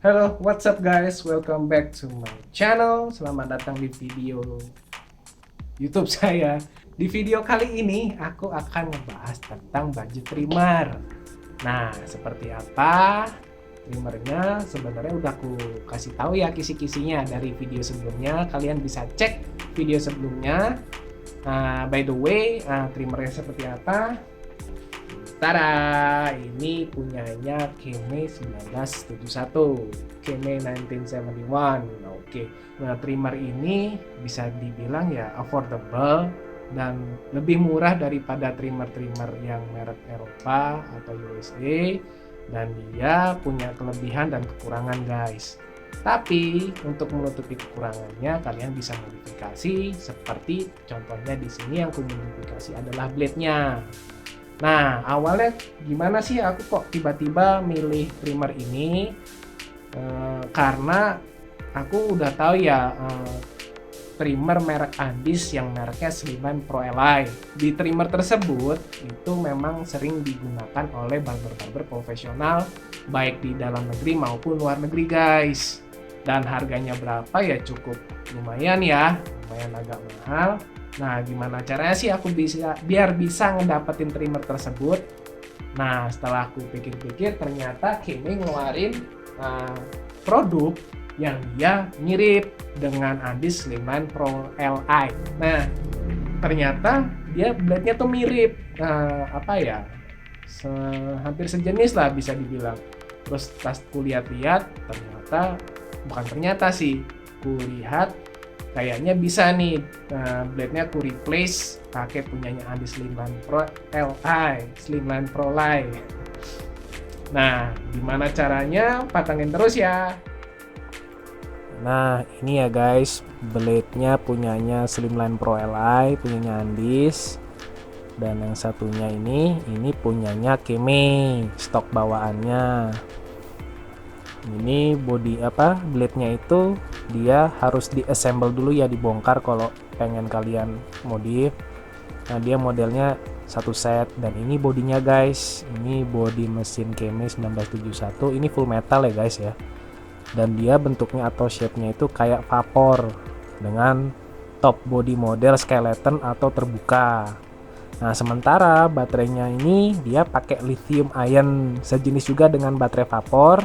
Halo, what's up guys? Welcome back to my channel. Selamat datang di video YouTube saya. Di video kali ini aku akan ngebahas tentang budget trimmer. Nah, seperti apa trimmernya? Sebenarnya udah aku kasih tahu ya kisi-kisinya dari video sebelumnya. Kalian bisa cek video sebelumnya. By the way, trimmernya seperti apa? Tada, ini punyanya Keme 1971, Keme 1971. Oke, nah trimmer ini bisa dibilang ya affordable dan lebih murah daripada trimmer-trimmer yang merek Eropa atau USA, dan dia punya kelebihan dan kekurangan guys. Tapi untuk menutupi kekurangannya kalian bisa modifikasi, seperti contohnya di sini yang aku modifikasi adalah blade-nya. Nah, awalnya gimana sih aku kok tiba-tiba milih trimmer ini? Karena aku udah tahu ya trimmer merek Andis yang mereknya Slimline Pro Ally. Di trimmer tersebut itu memang sering digunakan oleh barber-barber profesional baik di dalam negeri maupun luar negeri guys. Dan harganya berapa ya, cukup lumayan ya, lumayan agak mahal. Nah, gimana caranya sih aku biar bisa ngedapetin trimmer tersebut? Nah, setelah aku pikir-pikir, ternyata Keme ngeluarin produk yang dia mirip dengan Andis Slimline Pro Li. Nah, ternyata dia blade-nya tuh mirip, hampir sejenis lah bisa dibilang. Terus pas kulihat-lihat, kulihat kayaknya bisa nih blade-nya aku replace pakai punyanya Andis Slimline Pro Li, Slimline Pro Li. Nah, gimana caranya? Pantengin terus ya. Nah, ini ya guys, blade-nya punyanya Slimline Pro Li, punyanya Andis. Dan yang satunya ini punyanya Keme, stok bawaannya. Ini body blade-nya itu dia harus diassemble dulu ya, dibongkar kalau pengen kalian modif. Nah, dia modelnya satu set, dan ini bodinya guys, ini body mesin Keme 1971, ini full metal ya guys ya. Dan dia bentuknya atau shape-nya itu kayak vapor dengan top body model skeleton atau terbuka. Nah, sementara baterainya ini dia pakai lithium ion, sejenis juga dengan baterai vapor.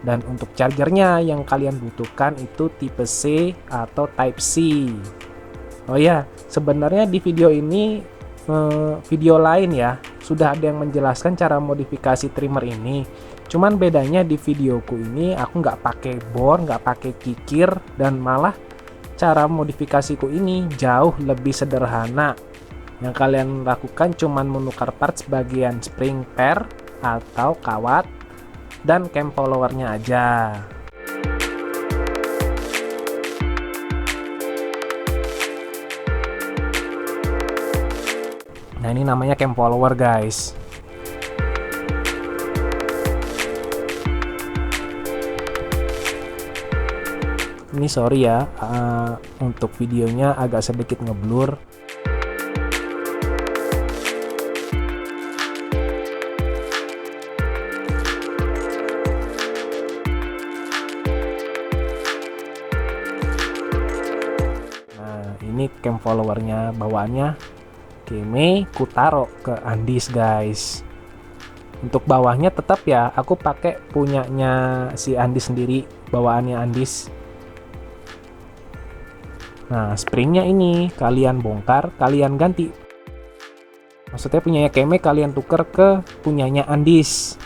Dan untuk chargernya yang kalian butuhkan itu tipe C atau Type C. Oh ya, sebenarnya di video ini video lain ya sudah ada yang menjelaskan cara modifikasi trimmer ini. Cuman bedanya di videoku ini aku nggak pakai bor, nggak pakai kikir, dan malah cara modifikasiku ini jauh lebih sederhana. Yang kalian lakukan cuman menukar parts bagian spring pair atau kawat dan cam followernya aja. Nah, ini namanya cam follower guys. Ini sorry ya, untuk videonya agak sedikit ngeblur. Ini cam followernya, bawaannya Keme, kutaro ke Andis guys. Untuk bawahnya tetap ya aku pakai punyanya si Andis sendiri, bawaannya Andis. Nah, springnya ini kalian bongkar, kalian ganti, maksudnya punyanya Keme kalian tuker ke punyanya Andis.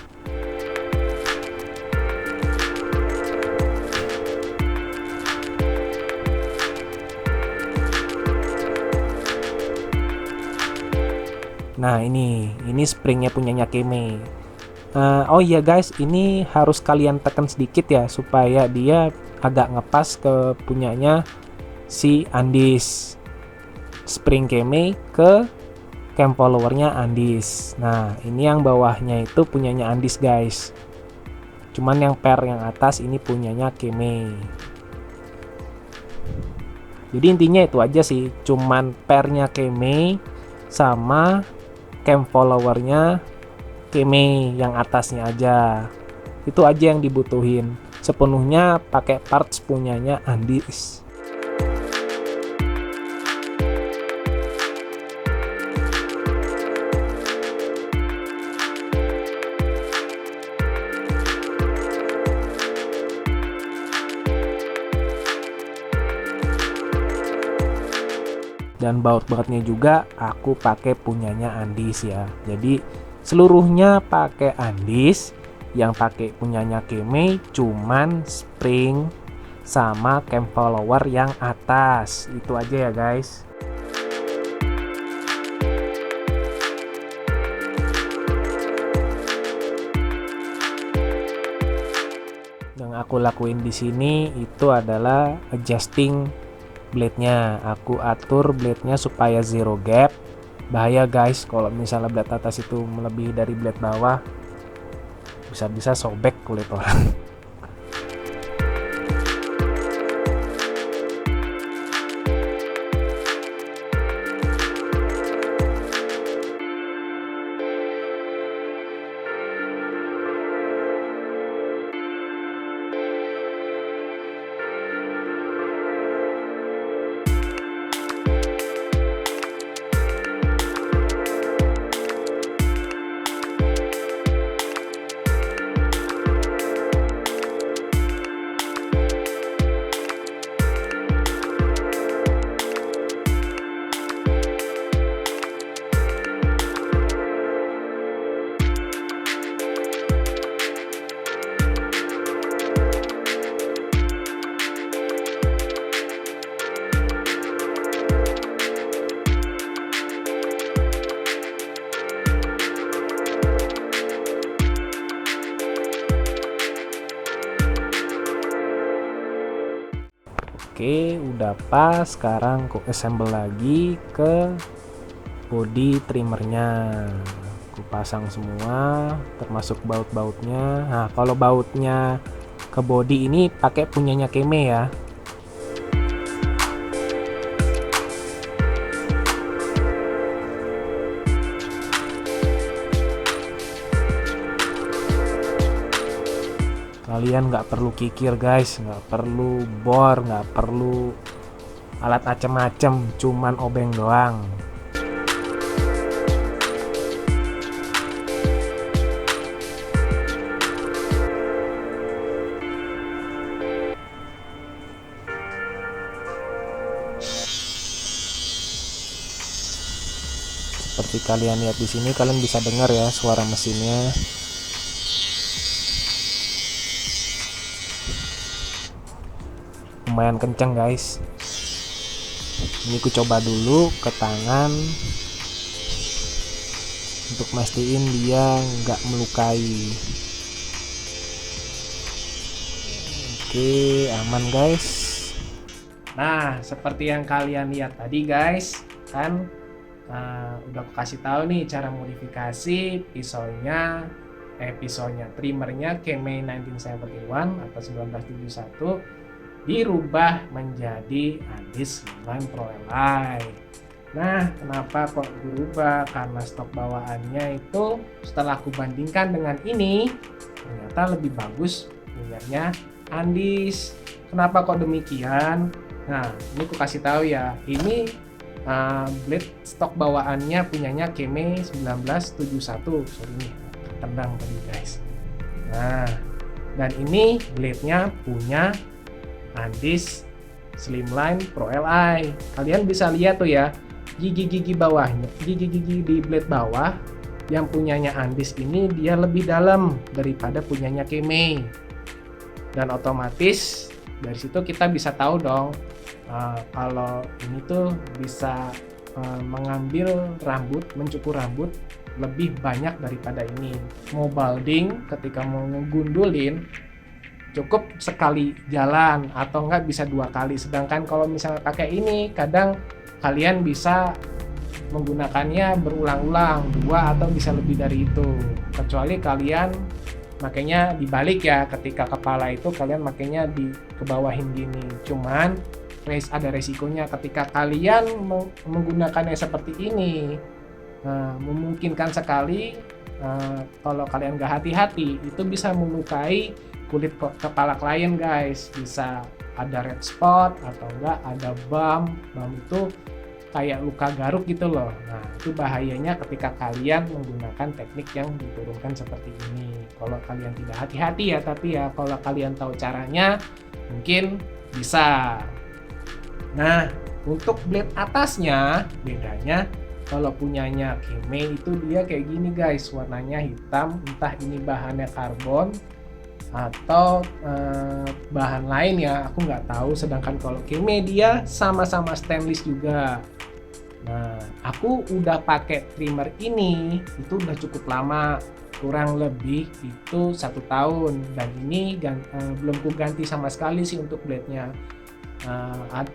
Nah, ini springnya punyanya Keme. Oh iya guys, ini harus kalian tekan sedikit ya supaya dia agak ngepas ke punyanya si Andis. Spring Keme ke cam followernya Andis. Nah, ini yang bawahnya itu punyanya Andis guys. Cuman yang pair yang atas ini punyanya Keme. Jadi intinya itu aja sih, cuman pairnya Keme sama cam followernya Keme yang atasnya aja. Itu aja yang dibutuhin. sepenuhnya pakai parts punyanya Andis. Dan baut-bautnya juga aku pakai punyanya Andis ya. Jadi seluruhnya pakai Andis, yang pakai punyanya Keme cuman spring sama cam follower yang atas. Itu aja ya guys. Yang aku lakuin di sini itu adalah adjusting blade-nya. Aku atur blade-nya supaya zero gap. Bahaya guys kalau misalnya blade atas itu melebihi dari blade bawah, bisa-bisa sobek kulit orang. Oke, udah pas. Sekarang aku assemble lagi ke body trimmernya. Aku pasang semua, termasuk baut-bautnya. Nah, kalau bautnya ke body ini pakai punyanya Keme ya. Kalian nggak perlu kikir guys, nggak perlu bor, nggak perlu alat macem-macem, cuman obeng doang. Seperti kalian lihat di sini, kalian bisa dengar ya suara mesinnya. Lumayan kenceng guys. Ini ku coba dulu ke tangan untuk mastiin dia nggak melukai. Oke, aman guys. Nah, seperti yang kalian lihat tadi guys, kan udah aku kasih tahu nih cara modifikasi pisaunya trimmernya Keme 1971 atau 1971 dirubah menjadi Andis Slimline Pro Ally. Nah, kenapa kok dirubah? Karena stok bawaannya itu setelah aku bandingkan dengan ini, ternyata lebih bagus punyanya Andis. Kenapa kok demikian? Nah, ini aku kasih tahu ya. Ini blade stok bawaannya punyanya Keme 1971. Sorry nih, tendang tadi guys. Nah, dan ini blade-nya punya Andis Slimline Pro Ally. Kalian bisa lihat tuh ya, gigi-gigi bawahnya, gigi-gigi di blade bawah yang punyanya Andis ini dia lebih dalam daripada punyanya Keme. Dan otomatis dari situ kita bisa tahu dong kalau ini tuh bisa mengambil rambut, mencukur rambut lebih banyak daripada ini. Mau balding ketika mau ngegundulin cukup sekali jalan atau enggak bisa 2 kali. Sedangkan kalau misalnya pakai ini kadang kalian bisa menggunakannya berulang-ulang 2 atau bisa lebih dari itu. Kecuali kalian makanya dibalik ya, ketika kepala itu kalian makanya di kebawahin gini. Cuman ada resikonya ketika kalian menggunakannya seperti ini. Memungkinkan sekali kalau kalian nggak hati-hati itu bisa melukai kulit kepala klien guys. Bisa ada red spot atau enggak ada bump itu kayak luka garuk gitu loh. Nah, itu bahayanya ketika kalian menggunakan teknik yang diturunkan seperti ini. Kalau kalian tidak hati-hati ya, tapi ya kalau kalian tahu caranya mungkin bisa. Nah, untuk blade atasnya bedanya, kalau punyanya Keme itu dia kayak gini guys, warnanya hitam, entah ini bahannya karbon atau bahan lain ya, aku nggak tahu. Sedangkan kalau Keme dia sama-sama stainless juga. Nah, aku udah pakai trimmer ini itu udah cukup lama, kurang lebih itu 1 tahun, dan ini belum ku ganti sama sekali sih untuk blade-nya.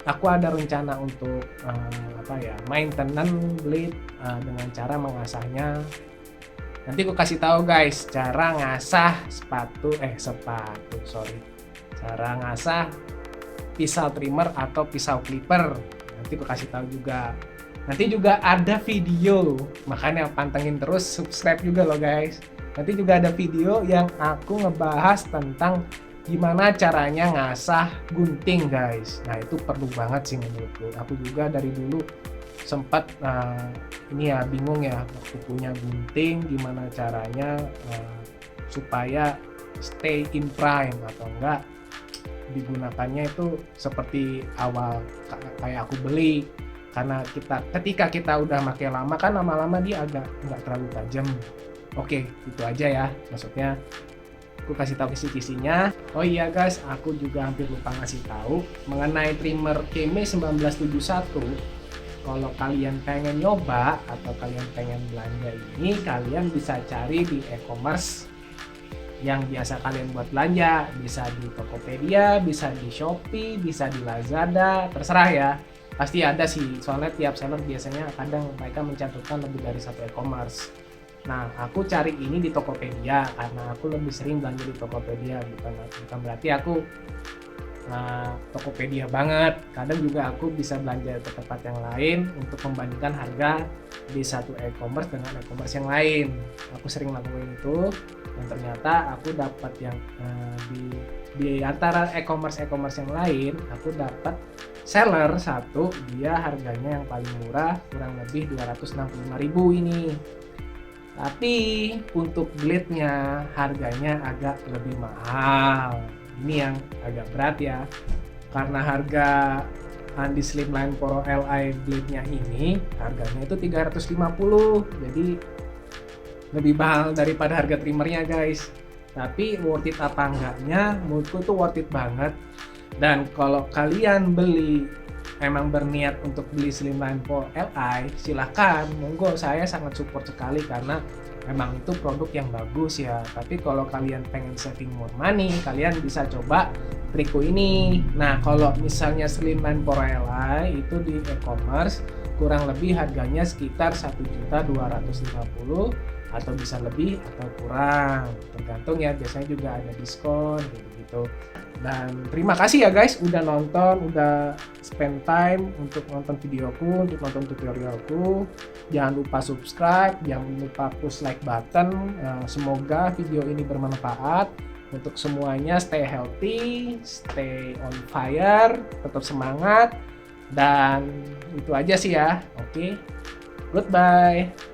Aku ada rencana untuk maintenance blade dengan cara mengasahnya. Nanti aku kasih tahu guys cara ngasah cara ngasah pisau trimmer atau pisau clipper. Nanti aku kasih tahu juga. Nanti juga ada video, makanya pantengin terus, subscribe juga loh guys. Nanti juga ada video yang aku ngebahas tentang gimana caranya ngasah gunting guys. Nah, itu perlu banget sih menurutku. Aku juga dari dulu sempat bingung ya waktu punya gunting, gimana caranya supaya stay in prime atau enggak digunakannya itu seperti awal kayak aku beli. Karena ketika kita udah pakai lama kan lama-lama dia agak nggak terlalu tajam. Oke, itu aja ya. Maksudnya aku kasih tahu kisi-kisinya. Oh iya guys, aku juga hampir lupa ngasih tahu mengenai trimmer Keme 1971. Kalau kalian pengen nyoba atau kalian pengen belanja ini, kalian bisa cari di e-commerce yang biasa kalian buat belanja. Bisa di Tokopedia, bisa di Shopee, bisa di Lazada, terserah ya. Pasti ada sih, soalnya tiap seller biasanya kadang mereka mencantumkan lebih dari 1 e-commerce. Nah, aku cari ini di Tokopedia karena aku lebih sering belanja di Tokopedia, bukan berarti aku Tokopedia banget. Kadang juga aku bisa belanja ke tempat yang lain untuk membandingkan harga di satu e-commerce dengan e-commerce yang lain. Aku sering lakukan itu, dan ternyata aku dapat yang di antara e-commerce yang lain, aku dapat seller satu, dia harganya yang paling murah kurang lebih 265.000 ini. Tapi untuk blade-nya harganya agak lebih mahal. Ini yang agak berat ya. Karena harga Andi Slimline Pro Li blade-nya ini harganya itu 350. Jadi lebih mahal daripada harga trimmernya guys. Tapi worth it apa enggaknya? Menurutku itu worth it banget. Dan kalau kalian emang berniat untuk beli Slimline Pro Li, silahkan, monggo, saya sangat support sekali karena memang itu produk yang bagus ya. Tapi kalau kalian pengen saving more money, kalian bisa coba trikku ini. Nah, kalau misalnya Slimline Pro Li itu di e-commerce kurang lebih harganya sekitar 1.250.000 atau bisa lebih atau kurang, tergantung ya, biasanya juga ada diskon gitu. Dan terima kasih ya guys udah nonton, udah spend time untuk nonton videoku, untuk nonton tutorialku. Jangan lupa subscribe, jangan lupa push like button. Semoga video ini bermanfaat untuk semuanya. Stay healthy, stay on fire, tetap semangat, dan itu aja sih ya. Oke, goodbye.